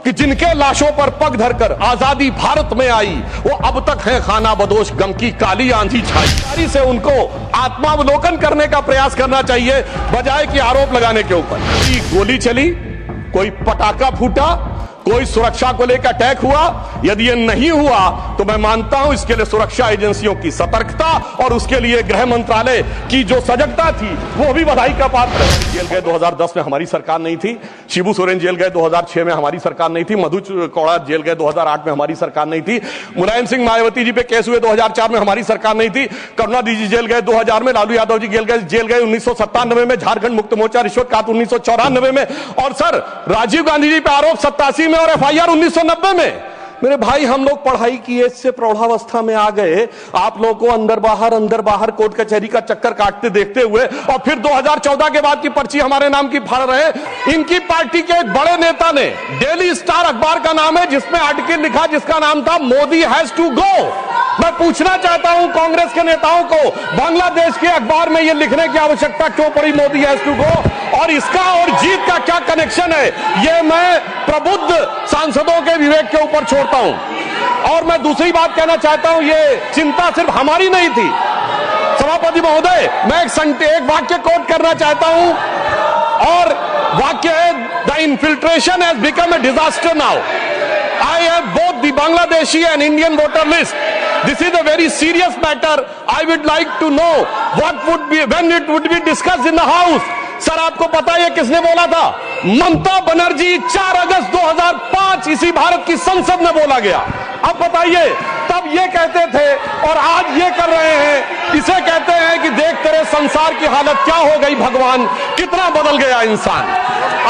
कि जिनके लाशों पर पग धरकर आजादी भारत में आई, वो अब तक है खाना बदोश, गम की काली आंधी छाई। से उनको आत्मावलोकन करने का प्रयास करना चाहिए, बजाय कि आरोप लगाने के ऊपर। कोई गोली चली, कोई पटाखा फूटा, कोई सुरक्षा को लेकर अटैक हुआ, यदि ये नहीं हुआ तो मैं मानता हूं इसके लिए सुरक्षा एजेंसियों की सतर्कता और उसके लिए गृह मंत्रालय की जो सजगता थी वो भी बधाई का पात्र है। जेल गए 2010 में हमारी सरकार नहीं थी, शिबू सोरेन जेल गए 2006 में हमारी सरकार नहीं थी, मधु कौड़ा जेल गए 2008 में हमारी सरकार नहीं थी, मुलायम सिंह मायावती जी पे केस हुए 2004 में हमारी सरकार नहीं थी, करुणानिधि जी जेल गए 2000 में, लालू यादव जी जेल गए 1997 में, झारखंड मुक्त मोर्चा रिश्वत काट 1994 में, और सर राजीव गांधी जी पे आरोप 87 और एफआईआर 1990 में। मेरे भाई, हम लोग पढ़ाई की एज से प्रौढ़ावस्था में आ गए, आप लोगों को अंदर बाहर कोर्ट कचहरी का चक्कर काटते देखते हुए, और फिर 2014 के बाद की पर्ची हमारे नाम की फाड़ रहे। इनकी पार्टी के एक बड़े नेता ने, डेली स्टार अखबार का नाम है, जिसमें आर्टिकल लिखा जिसका नाम था मोदी हैज टू गो। मैं पूछना चाहता हूं कांग्रेस के नेताओं को, बांग्लादेश के अखबार में यह लिखने की आवश्यकता क्यों पड़ी मोदी हैज टू गो, और इसका और जीत का क्या कनेक्शन है, यह मैं प्रबुद्ध सांसदों के विवेक के ऊपर छोड़ता हूं। और मैं दूसरी बात कहना चाहता हूं, यह चिंता सिर्फ हमारी नहीं थी सभापति महोदय, मैं एक वाक्य कोट करना चाहता हूं, और वाक्य है, the infiltration has become a disaster now. I have both the Bangladeshi and Indian voter list. This is a very serious matter. I would like to know when it would be discussed in the House. Sir, आपको पता है किसने बोला था? ममता बनर्जी 4 अगस्त 2005 इसी भारत की संसद में बोला गया। अब बताइए, तब ये कहते थे और आज ये कर रहे हैं। इसे कहते हैं कि देख तेरे संसार की हालत क्या हो गई भगवान, कितना बदल गया इंसान।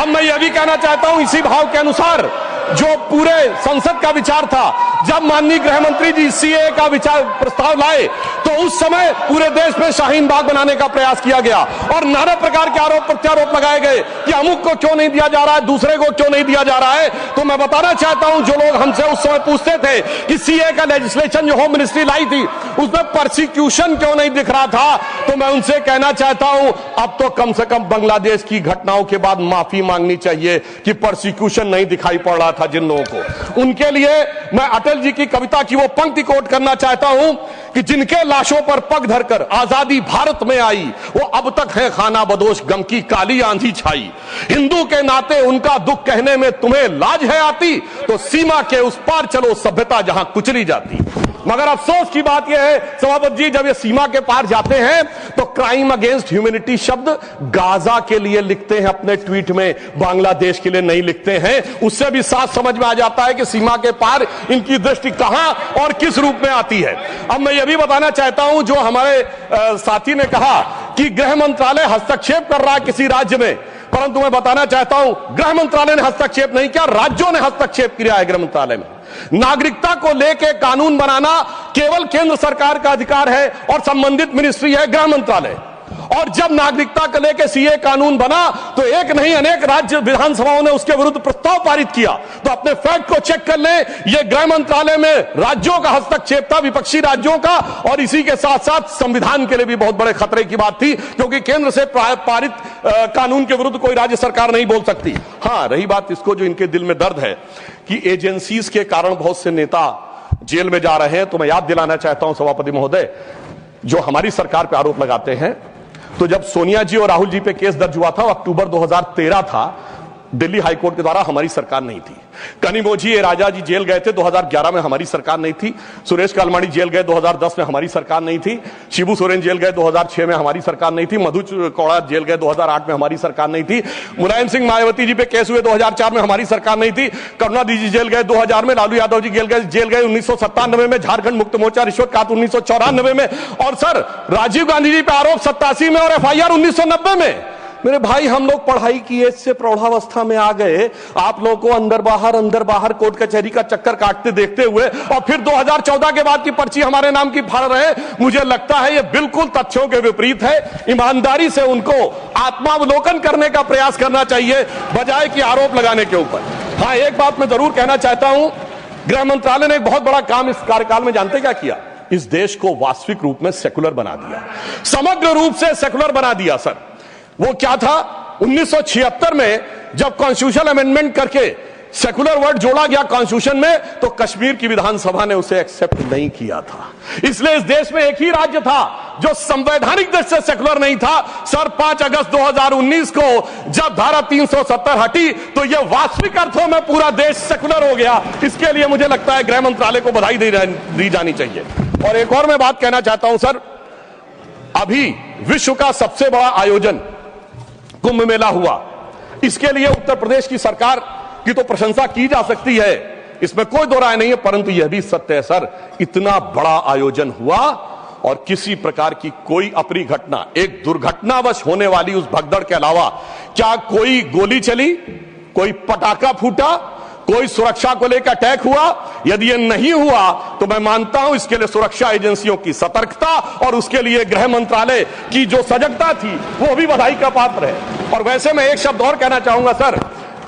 अब मैं ये भी कहना चाहता हूं, इसी भाव के अनुसार जो पूरे संसद का विचार था, जब माननीय गृह मंत्री जी सीए का विचार प्रस्ताव लाए तो उस समय पूरे देश में शाहीन बाग बनाने का प्रयास किया गया और नाना प्रकार के आरोप प्रत्यारोप लगाए गए कि अमुक को क्यों नहीं दिया जा रहा है, दूसरे को क्यों नहीं दिया जा रहा है। तो मैं बताना चाहता हूं, जो लोग हमसे उस समय पूछते थे कि सीए का लेजिस्लेशन जो होम मिनिस्ट्री लाई थी उसमें प्रोसिक्यूशन क्यों नहीं दिख रहा था, तो मैं उनसे कहना चाहता हूं, अब तो कम से कम बांग्लादेश की घटनाओं के बाद माफी मांगनी चाहिए कि प्रोसिक्यूशन नहीं दिखाई पड़ रहा था जिन लोगों को। उनके लिए मैं अटल जी की कविता की वो पंक्ति कोट करना चाहता हूं कि जिनके लाशों पर पग धरकर आजादी भारत में आई, वो अब तक है खाना बदोश, गम की काली आंधी छाई। हिंदू के नाते उनका दुख कहने में तुम्हें लाज है आती, तो सीमा के उस पार चलो सभ्यता जहां कुचली जाती। मगर अफसोस की बात यह है सभापति जी, जब ये सीमा के पार जाते हैं तो क्राइम अगेंस्ट ह्यूमैनिटी शब्द गाजा के लिए लिखते हैं अपने ट्वीट में, बांग्लादेश के लिए नहीं लिखते हैं। उससे भी साफ समझ में आ जाता है कि सीमा के पार इनकी दृष्टि कहां और किस रूप में आती है। अब मैं यह भी बताना चाहता हूं, जो हमारे साथी ने कहा कि गृह मंत्रालय हस्तक्षेप कर रहा है किसी राज्य में, परंतु मैं बताना चाहता हूं गृह मंत्रालय ने हस्तक्षेप नहीं किया, राज्यों ने हस्तक्षेप किया है। गृह मंत्रालय में नागरिकता को लेकर कानून बनाना केवल केंद्र सरकार का अधिकार है और संबंधित मिनिस्ट्री है गृह मंत्रालय। और जब नागरिकता को लेकर सीए कानून बना तो एक नहीं अनेक राज्य विधानसभाओं ने उसके विरुद्ध प्रस्ताव पारित किया। तो अपने फैक्ट को चेक कर लें, यह गृह मंत्रालय में राज्यों का हस्तक्षेप था, विपक्षी राज्यों का, और इसी के साथ साथ संविधान के लिए भी बहुत बड़े खतरे की बात थी, क्योंकि केंद्र से पारित कानून के विरुद्ध कोई राज्य सरकार नहीं बोल सकती। हां, रही बात इसको जो इनके दिल में दर्द है कि एजेंसीज के कारण बहुत से नेता जेल में जा रहे हैं, तो मैं याद दिलाना चाहता हूं सभापति महोदय, जो हमारी सरकार पर आरोप लगाते हैं, तो जब सोनिया जी और राहुल जी पे केस दर्ज हुआ था, अक्टूबर 2013 था, दिल्ली हाईकोर्ट के द्वारा हमारी सरकार नहीं थी। कनिमोझी राजा जी जेल गए थे 2011 में, हमारी सरकार नहीं थी। सुरेश कालमाड़ी जेल गए 2010 में, हमारी सरकार नहीं थी। शिबू सोरेन जेल गए 2006 में, हमारी सरकार नहीं थी। मधु कौड़ा जेल गए 2008 में, हमारी सरकार नहीं थी। मुलायम सिंह मायावती जी पे केस हुए 2004 में, हमारी सरकार नहीं थी। करुणानिधि जी जेल गए 2000 में, लालू यादव जी जेल गए 1997 में, झारखंड मुक्त मोर्चा रिश्वत काट 1994 में, और सर राजीव गांधी जी पे आरोप 87 में और एफआईआर 1990 में। मेरे भाई, हम लोग पढ़ाई की एज से प्रौढ़ावस्था में आ गए, आप लोगों को अंदर बाहर कोर्ट कचहरी का चक्कर काटते देखते हुए, और फिर 2014 के बाद की पर्ची हमारे नाम की फाड़ रहे हैं। मुझे लगता है यह बिल्कुल तथ्यों के विपरीत है। ईमानदारी से उनको आत्मावलोकन करने का प्रयास करना चाहिए, बजाय कि आरोप लगाने के ऊपर। हाँ, एक बात मैं जरूर कहना चाहता हूं, गृह मंत्रालय ने एक बहुत बड़ा काम इस कार्यकाल में जानते क्या किया? इस देश को वास्तविक रूप में सेकुलर बना दिया, समग्र रूप से सेकुलर बना दिया। सर, वो क्या था? 1976 में जब कॉन्स्टिट्यूशनल अमेंडमेंट करके सेकुलर वर्ड जोड़ा गया कॉन्स्टिट्यूशन में, तो कश्मीर की विधानसभा ने उसे एक्सेप्ट नहीं किया था। इसलिए इस देश में एक ही राज्य था जो संवैधानिक दृष्टि से सेकुलर नहीं था। सर 5 अगस्त 2019 को जब धारा 370 हटी तो यह वास्तविक अर्थों में पूरा देश सेकुलर हो गया। इसके लिए मुझे लगता है गृह मंत्रालय को बधाई दी जानी चाहिए। और एक और मैं बात कहना चाहता हूं सर, अभी विश्व का सबसे बड़ा आयोजन कुंभ मेला हुआ। इसके लिए उत्तर प्रदेश की सरकार की तो प्रशंसा की जा सकती है, इसमें कोई दो राय नहीं है, परंतु यह भी सत्य है सर, इतना बड़ा आयोजन हुआ और किसी प्रकार की कोई अप्रिय घटना, एक दुर्घटनावश होने वाली उस भगदड़ के अलावा क्या कोई गोली चली, कोई पटाखा फूटा, कोई सुरक्षा को लेकर अटैक हुआ? यदि यह नहीं हुआ तो मैं मानता हूं इसके लिए सुरक्षा एजेंसियों की सतर्कता और उसके लिए गृह मंत्रालय की जो सजगता थी वो भी बधाई का पात्र है। और वैसे मैं एक शब्द और कहना चाहूंगा सर,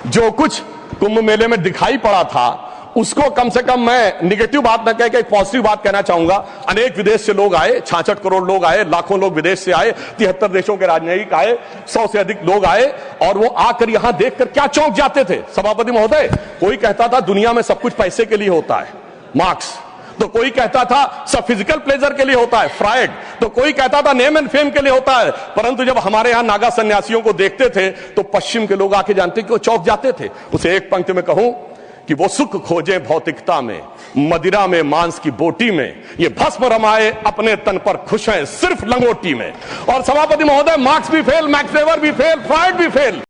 जो कुछ कुंभ मेले में दिखाई पड़ा था उसको कम से कम मैं निगेटिव बात न कह के एक पॉजिटिव बात कहना चाहूंगा। अनेक विदेश से लोग आए, 66 करोड़ लोग आए, लाखों लोग विदेश से आए, 73 देशों के राजनयिक आए, 100 से अधिक लोग आए और वो आकर यहां देखकर क्या चौंक जाते थे। सभापति महोदय, कोई कहता था दुनिया में सब कुछ पैसे के लिए होता है, मार्क्स, तो कोई कहता था सब फिजिकल प्लेजर के लिए होता है, फ्रायड, तो कोई कहता था नेम एंड फेम के लिए होता है। परंतु जब हमारे यहां नागा सन्यासियों को देखते थे तो पश्चिम के लोग आके जानते कि वो चौंक जाते थे। उसे एक पंक्ति में कहूं कि वो सुख खोजे भौतिकता में, मदिरा में मांस की बोटी में, ये भस्म रमाए अपने तन पर खुश हैं सिर्फ लंगोटी में। और सभापति महोदय, मार्क्स भी फेल, मैक्स वेबर भी फेल, फ्रायड भी फेल।